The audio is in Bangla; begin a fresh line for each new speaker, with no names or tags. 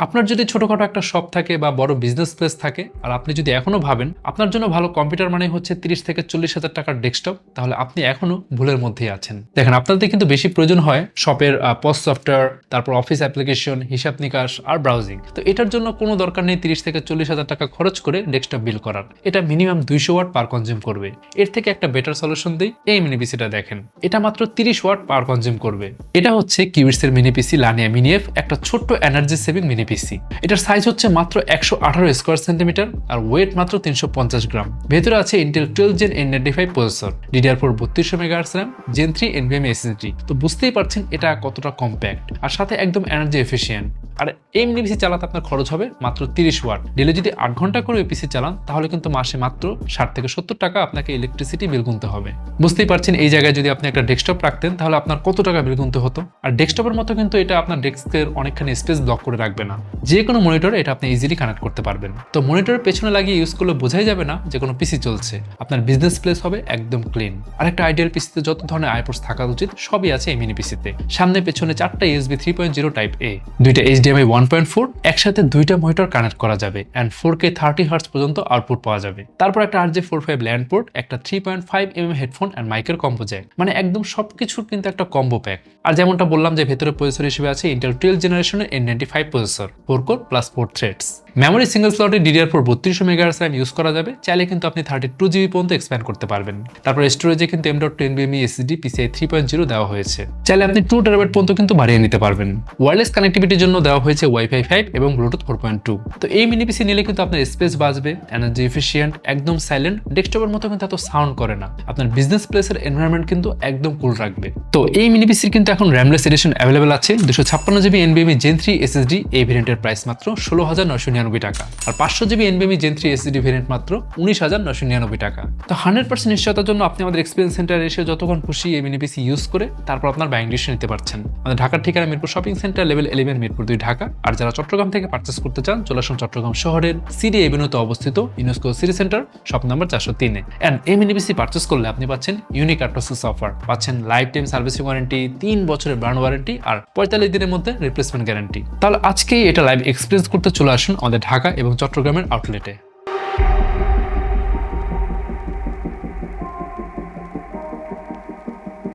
আপনার যদি ছোটখাটো একটা শপ থাকে বা বড় বিজনেস প্লেস থাকে আর আপনি যদি এখনো ভাবেন আপনার জন্য ভালো কম্পিউটার মানে হচ্ছে 30 থেকে 40 হাজার টাকার ডেস্কটপ, তাহলে আপনি এখনো ভুলের মধ্যেই আছেন। দেখেন, আপনাদের কিন্তু বেশি প্রয়োজন হয় শপের পস সফটওয়্যার, তারপর অফিস অ্যাপ্লিকেশন, হিসাব নিকাশ আর ব্রাউজিং। তো এটার জন্য কোনো দরকার নেই 30 থেকে 40 হাজার টাকা খরচ করে ডেস্কটপ বিল করার। এটা মিনিমাম 200 ওয়াট পাওয়ার কনজিউম করবে। এর থেকে একটা বেটার সলিউশন দিই, এই মিনি পিসিটা দেখেন। এটা মাত্র 30 ওয়াট পাওয়ার কনজিউম করবে। এটা হচ্ছে কিউবিটস এর মিনি পিসি লানিয়া মিনি এফ, একটা ছোট্ট এনার্জি সেভিং মিনি পিসি। এটার সাইজ হচ্ছে মাত্র 118 স্কোয়ার সেন্টিমিটার আর ওয়েট মাত্র 350 গ্রাম। ভেতরে আছে Intel 12 gen N95 processor, DDR4 3200 megahertz RAM, Gen 3 NVMe SSD। তো বুঝতেই পারছেন এটা কতটা কম্প্যাক্ট আর সাথে একদম এনার্জি এফিশিয়েন্ট। আর এই মিনি পিসি চালাতে আপনার খরচ হবে মাত্র 30 ওয়াট। ডেলে যদি 8 ঘন্টা করে ওই পিসি চালান তাহলে কিন্তু মাসে মাত্র 60 থেকে 70 টাকা আপনাকে ইলেকট্রিসিটি বিল গুনতে হবে। বুঝতেই পারছেন এই জায়গায় যদি আপনি একটা ডেস্কটপ রাখতেন তাহলে আপনার কত টাকা বিল গুনতে হতো। আর ডেস্কটপের মতো কিন্তু এটা আপনার ডেস্কের অনেকখানি স্পেস ব্লক করে রাখবে না। যে কোনো মনিটরে এটা আপনি ইজিলি কানেক্ট করতে পারবেন। তো মনিটরের পেছনে লাগিয়ে ইউজ করলে বোঝাই যাবে না যে কোনো পিসি চলছে। আপনার বিজনেস প্লেস হবে একদম ক্লিন। আর একটা আইডিয়াল পিসিতে যত ধরনের আইপোর্টস থাকা উচিত সবই আছে এই মিনি পিসিতে। সামনে পেছনে 4টা USB 3.0 টাইপ A, 2টা HDMI 1.4, একসাথে 2টা মনিটর কানেক্ট করা যাবে এন্ড 4K 30 হার্টজ পর্যন্ত আউটপুট পাওয়া যাবে। তারপর একটা RJ45 ল্যান্ড পোর্ট, একটা 3.5mm হেডফোন এন্ড মাইকের কম্বো জ্যাক, মানে একদম সবকিছুর কিন্তু একটা কম্বো প্যাক। আর যেমনটা বললাম যে ভেতরে প্রসেসর হিসেবে আছে ইন্টেল 12 জেনারেশনের N95 processor, 4 core plus 4 threads. Memory single স্লটে DDR4 3200 মেগাহার্টজ RAM ইউজ করা যাবে। চাইলে কিন্তু আপনি 32GB পর্যন্ত এক্সপ্যান্ড করতে পারবেন। তারপর স্টোরেজে কিন্তু M.2 NVMe SSD PCIe 3.0 দেওয়া হয়েছে। চাইলে আপনি 2 TB পর্যন্ত কিন্তু বাড়িয়ে নিতে পারবেন। ওয়্যারলেস কানেক্টিভিটির জন্য দেওয়া হয়েছে Wi-Fi 5 এবং Bluetooth 4.2। তো এই মিনি পিসি নিলে কিন্তু আপনার স্পেস বাঁচবে, এনার্জি এফিশিয়েন্ট, একদম সাইলেন্ট, ডেস্কটপের মতো কিন্তু এত সাউন্ড করে না। আপনার বিজনেস প্লেসের এনভায়রনমেন্ট কিন্তু একদম কুল রাখবে। তো এই মিনি পিসির কিন্তু এখন র্যামলেস এডিশন অ্যাভেলেবল আছে। 256GB NVMe Gen 3 SSD এই ভেরিয়েন্টের প্রাইস মাত্র 16,999 টাকা। আর 500GB NVMe Gen 3 SSD variant মাত্র 19,999 টাকা। তো 100% নিশ্চয়তার জন্য আপনি আমাদের এক্সপিরিয়েন্স সেন্টারে এসে যতক্ষণ খুশি এই মিনি পিসি ইউজ করে তারপর আপনার বাইং ডিসিশন নিতে পারছেন। আমাদের ঢাকার ঠিকানা Mirpur shopping centre, level 11, Mirpur 2, Dhaka. আর যারা চট্টগ্রাম থেকে পারচেস করতে চান চলে আসুন চট্টগ্রাম শহরের সিডি এভিনিউতে অবস্থিত UNESCO city centre, shop number 403 এ। এন্ড এই মিনি পিসি পারচেস করলে আপনি পাচ্ছেন ইউনিক আফটার অফার, পাচ্ছেন লাইফ টাইম সার্ভিসিং ওয়ারেন্টি, 3 বছরের ব্র্যান্ড ওয়ারেন্টি আর 45 দিনের মধ্যে রিপ্লেসমেন্ট গ্যারান্টি। তাহলে আজকেই এটা লাইভ এক্সপিরিয়েন্স করতে চলে আসুন আমাদের ঢাকা এবং চট্টগ্রামের আউটলেটে।